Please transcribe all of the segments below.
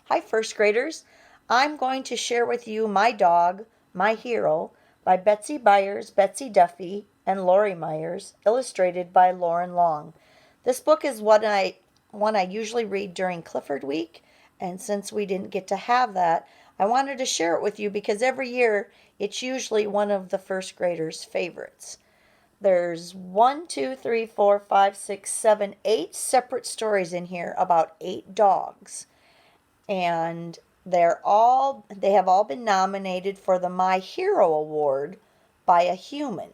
Hi, first graders. I'm going to share with you My Dog, My Hero by Betsy Byers, Betsy Duffy, and Lori Myers, illustrated by Lauren Long. This book is one I usually read during Clifford Week, and since we didn't get to have that, I wanted to share it with you because every year it's usually one of the first graders' favorites. There's one, two, three, four, five, six, seven, 8 separate stories in here about 8 dogs, and they have all been nominated for the My Hero Award by a human.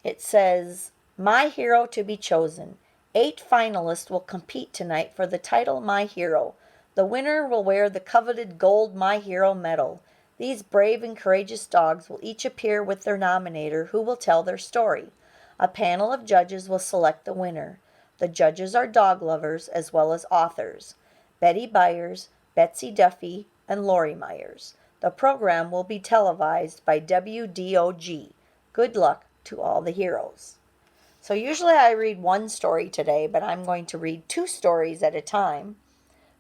It says, My Hero to be chosen. 8 finalists will compete tonight for the title My Hero. The winner will wear the coveted gold My Hero medal. These brave and courageous dogs will each appear with their nominator, who will tell their story. A panel of judges will select the winner. The judges are dog lovers as well as authors. Betty Byers, Betsy Duffy, and Lori Myers. The program will be televised by WDOG. Good luck to all the heroes. So usually I read one story today, but I'm going to read 2 stories at a time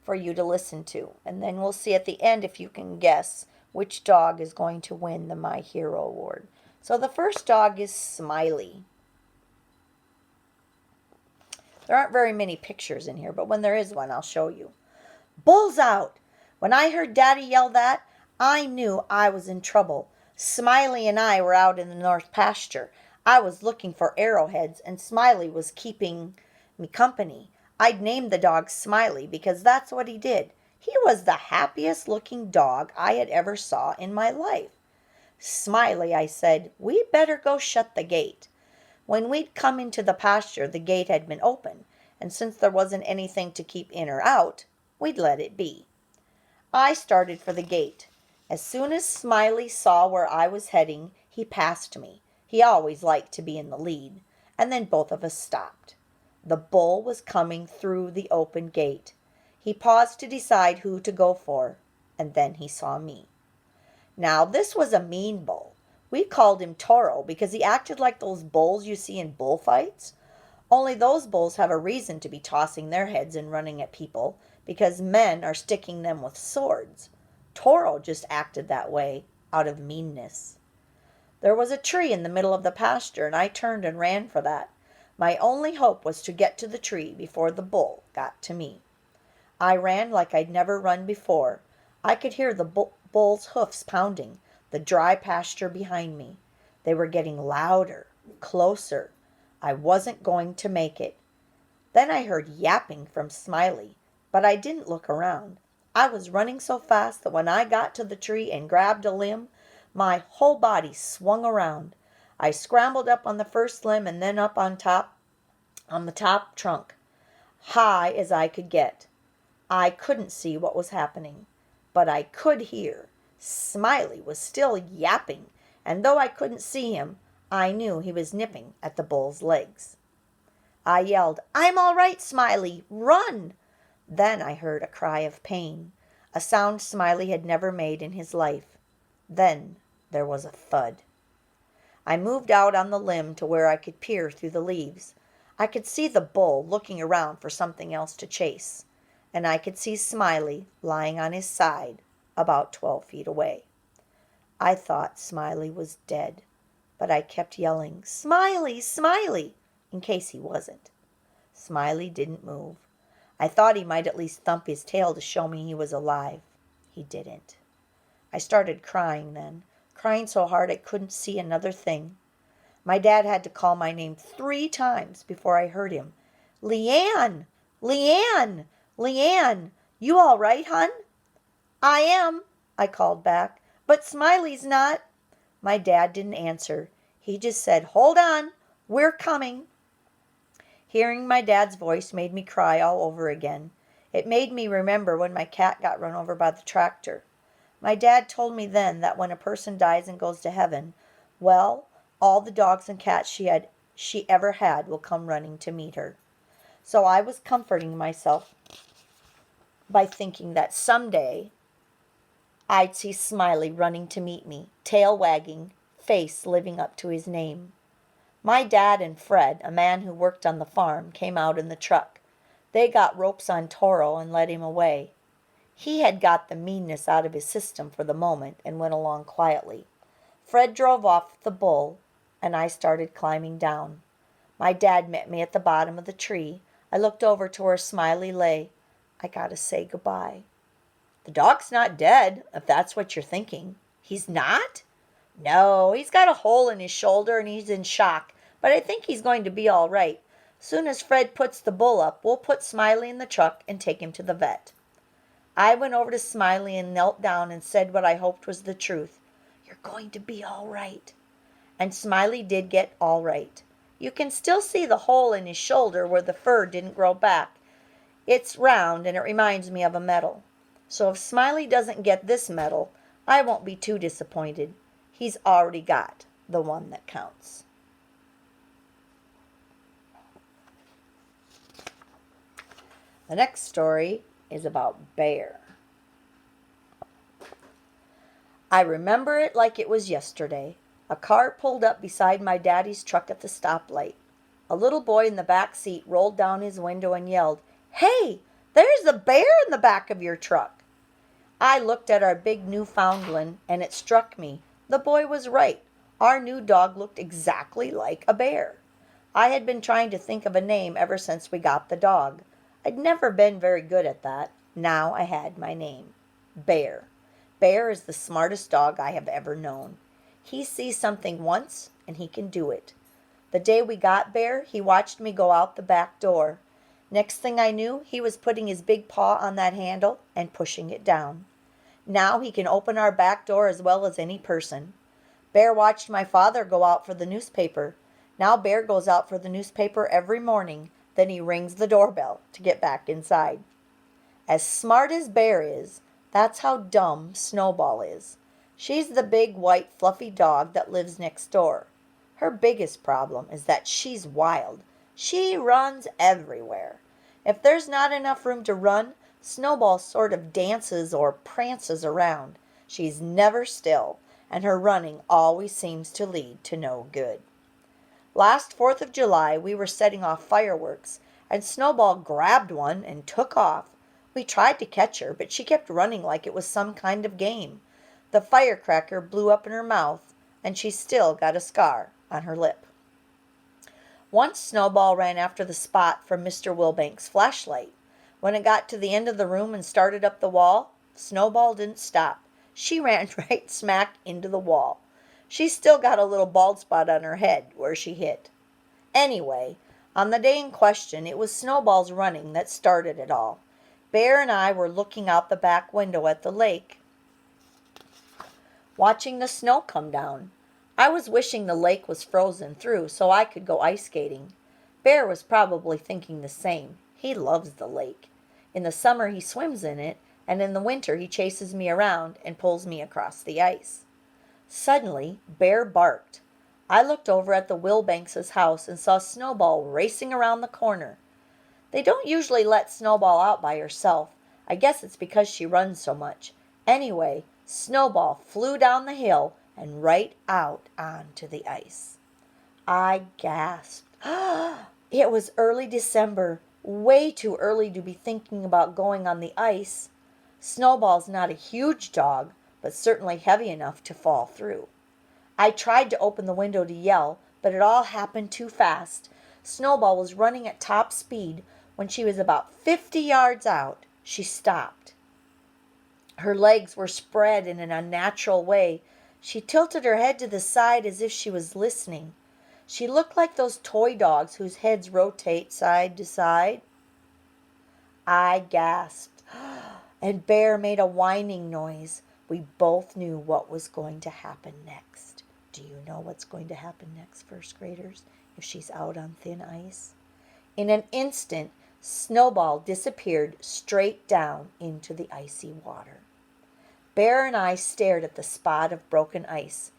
for you to listen to. And then we'll see at the end if you can guess which dog is going to win the My Hero Award. So the first dog is Smiley. There aren't very many pictures in here, but when there is one, I'll show you. Bull's out! When I heard Daddy yell that, I knew I was in trouble. Smiley and I were out in the north pasture. I was looking for arrowheads, and Smiley was keeping me company. I'd named the dog Smiley because that's what he did. He was the happiest looking dog I had ever saw in my life. Smiley, I said, we better go shut the gate. When we'd come into the pasture, the gate had been open, and since there wasn't anything to keep in or out, we'd let it be. I started for the gate. As soon as Smiley saw where I was heading, he passed me. He always liked to be in the lead. And then both of us stopped. The bull was coming through the open gate. He paused to decide who to go for, and then he saw me. Now this was a mean bull. We called him Toro because he acted like those bulls you see in bullfights. Only those bulls have a reason to be tossing their heads and running at people, because men are sticking them with swords. Toro just acted that way out of meanness. There was a tree in the middle of the pasture, and I turned and ran for that. My only hope was to get to the tree before the bull got to me. I ran like I'd never run before. I could hear the bull's hoofs pounding the dry pasture behind me. They were getting louder, closer. I wasn't going to make it. Then I heard yapping from Smiley, but I didn't look around. I was running so fast that when I got to the tree and grabbed a limb, my whole body swung around. I scrambled up on the first limb and then up on the top trunk, high as I could get. I couldn't see what was happening, but I could hear. Smiley was still yapping, and though I couldn't see him, I knew he was nipping at the bull's legs. I yelled, I'm all right, Smiley, run! Then I heard a cry of pain, a sound Smiley had never made in his life. Then there was a thud. I moved out on the limb to where I could peer through the leaves. I could see the bull looking around for something else to chase, and I could see Smiley lying on his side about 12 feet away. I thought Smiley was dead, but I kept yelling, Smiley, Smiley, in case he wasn't. Smiley didn't move. I thought he might at least thump his tail to show me he was alive. He didn't. I started crying then, crying so hard I couldn't see another thing. My dad had to call my name 3 times before I heard him. Leanne! Leanne! Leanne! You all right, hon? I am, I called back, but Smiley's not. My dad didn't answer. He just said, hold on, we're coming. Hearing my dad's voice made me cry all over again. It made me remember when my cat got run over by the tractor. My dad told me then that when a person dies and goes to heaven, well, all the dogs and cats she ever had will come running to meet her. So I was comforting myself by thinking that someday I'd see Smiley running to meet me, tail wagging, face living up to his name. My dad and Fred, a man who worked on the farm, came out in the truck. They got ropes on Toro and led him away. He had got the meanness out of his system for the moment and went along quietly. Fred drove off with the bull, and I started climbing down. My dad met me at the bottom of the tree. I looked over to where Smiley lay. I gotta say goodbye. The dog's not dead, if that's what you're thinking. He's not? No, he's got a hole in his shoulder and he's in shock, but I think he's going to be all right. Soon as Fred puts the bull up, we'll put Smiley in the truck and take him to the vet. I went over to Smiley and knelt down and said what I hoped was the truth. You're going to be all right. And Smiley did get all right. You can still see the hole in his shoulder where the fur didn't grow back. It's round and it reminds me of a medal. So if Smiley doesn't get this medal, I won't be too disappointed. He's already got the one that counts. The next story is about Bear. I remember it like it was yesterday. A car pulled up beside my daddy's truck at the stoplight. A little boy in the back seat rolled down his window and yelled, "Hey, there's a bear in the back of your truck." I looked at our big Newfoundland and it struck me. The boy was right. Our new dog looked exactly like a bear. I had been trying to think of a name ever since we got the dog. I'd never been very good at that. Now I had my name. Bear. Bear is the smartest dog I have ever known. He sees something once and he can do it. The day we got Bear, he watched me go out the back door. Next thing I knew, he was putting his big paw on that handle and pushing it down. Now he can open our back door as well as any person. Bear watched my father go out for the newspaper. Now Bear goes out for the newspaper every morning. Then he rings the doorbell to get back inside. As smart as Bear is, that's how dumb Snowball is. She's the big, white, fluffy dog that lives next door. Her biggest problem is that she's wild. She runs everywhere. If there's not enough room to run, Snowball sort of dances or prances around. She's never still, and her running always seems to lead to no good. Last 4th of July we were setting off fireworks, and Snowball grabbed one and took off. We tried to catch her, but she kept running like it was some kind of game. The firecracker blew up in her mouth, and she still got a scar on her lip. Once Snowball ran after the spot from Mr. Wilbank's flashlight. When it got to the end of the room and started up the wall, Snowball didn't stop. She ran right smack into the wall. She's still got a little bald spot on her head where she hit. Anyway, on the day in question, it was Snowball's running that started it all. Bear and I were looking out the back window at the lake, watching the snow come down. I was wishing the lake was frozen through so I could go ice skating. Bear was probably thinking the same. He loves the lake. In the summer he swims in it, and in the winter he chases me around and pulls me across the ice. Suddenly, Bear barked. I looked over at the Wilbanks' house and saw Snowball racing around the corner. They don't usually let Snowball out by herself. I guess it's because she runs so much. Anyway, Snowball flew down the hill and right out onto the ice. I gasped. It was early December, way too early to be thinking about going on the ice. Snowball's not a huge dog, but certainly heavy enough to fall through. I tried to open the window to yell, but it all happened too fast. Snowball was running at top speed. When she was about 50 yards out, she stopped. Her legs were spread in an unnatural way. She tilted her head to the side as if she was listening. She looked like those toy dogs whose heads rotate side to side. I gasped, and Bear made a whining noise. We both knew what was going to happen next. Do you know what's going to happen next, first graders, if she's out on thin ice? In an instant, Snowball disappeared straight down into the icy water. Bear and I stared at the spot of broken ice.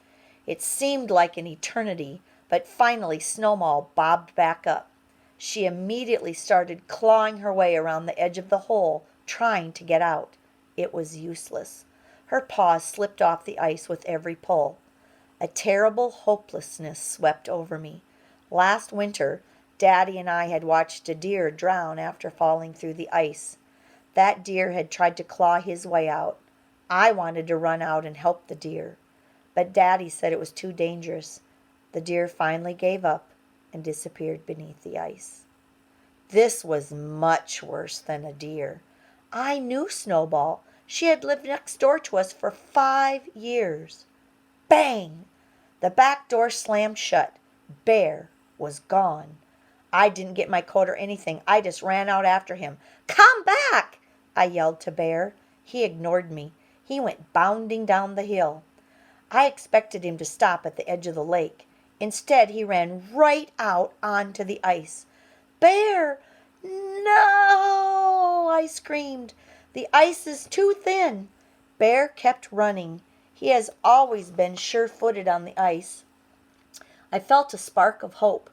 It seemed like an eternity, but finally Snowball bobbed back up. She immediately started clawing her way around the edge of the hole, trying to get out. It was useless. Her paws slipped off the ice with every pull. A terrible hopelessness swept over me. Last winter, Daddy and I had watched a deer drown after falling through the ice. That deer had tried to claw his way out. I wanted to run out and help the deer, but Daddy said it was too dangerous. The deer finally gave up and disappeared beneath the ice. This was much worse than a deer. I knew Snowball. She had lived next door to us for 5 years. Bang! The back door slammed shut. Bear was gone. I didn't get my coat or anything. I just ran out after him. "Come back!" I yelled to Bear. He ignored me. He went bounding down the hill. I expected him to stop at the edge of the lake. Instead, he ran right out onto the ice. "Bear! No!" I screamed. "The ice is too thin." Bear kept running. He has always been sure-footed on the ice. I felt a spark of hope.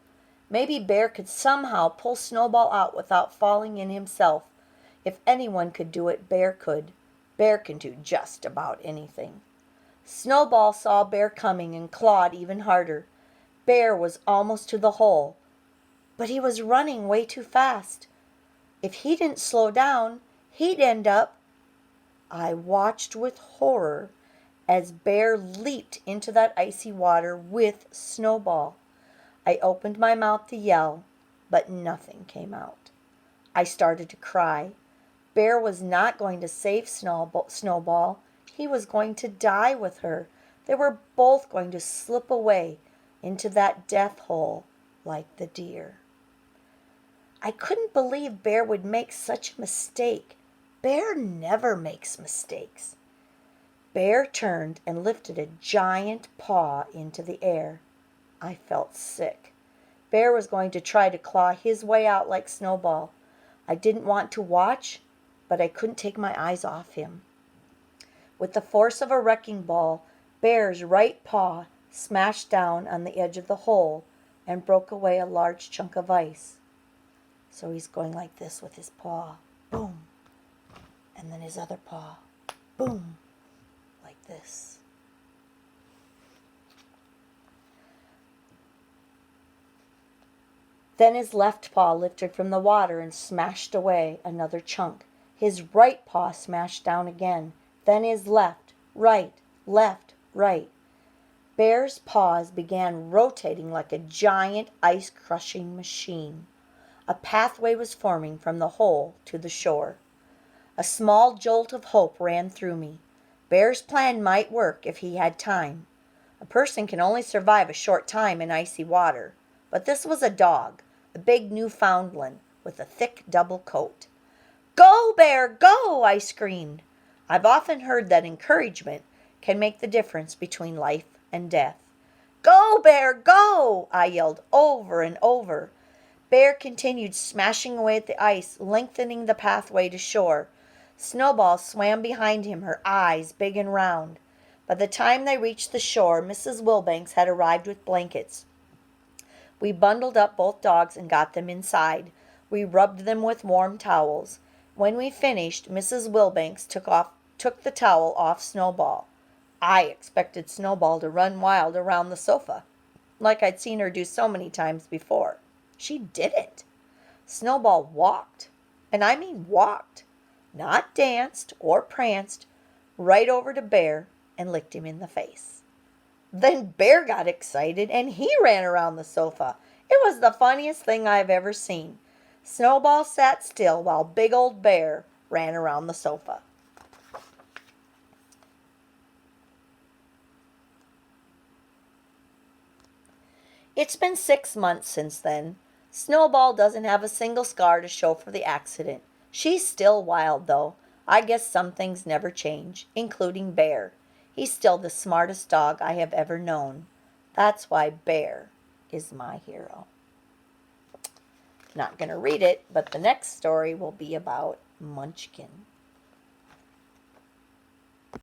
Maybe Bear could somehow pull Snowball out without falling in himself. If anyone could do it, Bear could. Bear can do just about anything. Snowball saw Bear coming and clawed even harder. Bear was almost to the hole, but he was running way too fast. If he didn't slow down, he'd end up. I watched with horror as Bear leaped into that icy water with Snowball. I opened my mouth to yell, but nothing came out. I started to cry. Bear was not going to save Snowball. He was going to die with her. They were both going to slip away into that death hole like the deer. I couldn't believe Bear would make such a mistake. Bear never makes mistakes. Bear turned and lifted a giant paw into the air. I felt sick. Bear was going to try to claw his way out like Snowball. I didn't want to watch, but I couldn't take my eyes off him. With the force of a wrecking ball, Bear's right paw smashed down on the edge of the hole and broke away a large chunk of ice. So he's going like this with his paw. Boom. And then his other paw. Boom. Like this. Then his left paw lifted from the water and smashed away another chunk. His right paw smashed down again. Then his left, right, left, right. Bear's paws began rotating like a giant ice-crushing machine. A pathway was forming from the hole to the shore. A small jolt of hope ran through me. Bear's plan might work if he had time. A person can only survive a short time in icy water. But this was a dog, a big Newfoundland with a thick double coat. "Go, Bear, go!" I screamed. I've often heard that encouragement can make the difference between life and death. "Go, Bear, go!" I yelled over and over. Bear continued smashing away at the ice, lengthening the pathway to shore. Snowball swam behind him, her eyes big and round. By the time they reached the shore, Mrs. Wilbanks had arrived with blankets. We bundled up both dogs and got them inside. We rubbed them with warm towels. When we finished, Mrs. Wilbanks took the towel off Snowball. I expected Snowball to run wild around the sofa, like I'd seen her do so many times before. She didn't. Snowball walked, and I mean walked, not danced or pranced, right over to Bear and licked him in the face. Then Bear got excited, and he ran around the sofa. It was the funniest thing I've ever seen. Snowball sat still while big old Bear ran around the sofa. It's been 6 months since then. Snowball doesn't have a single scar to show for the accident. She's still wild, though. I guess some things never change, including Bear. He's still the smartest dog I have ever known. That's why Bear is my hero. Not going to read it, but the next story will be about Munchkin.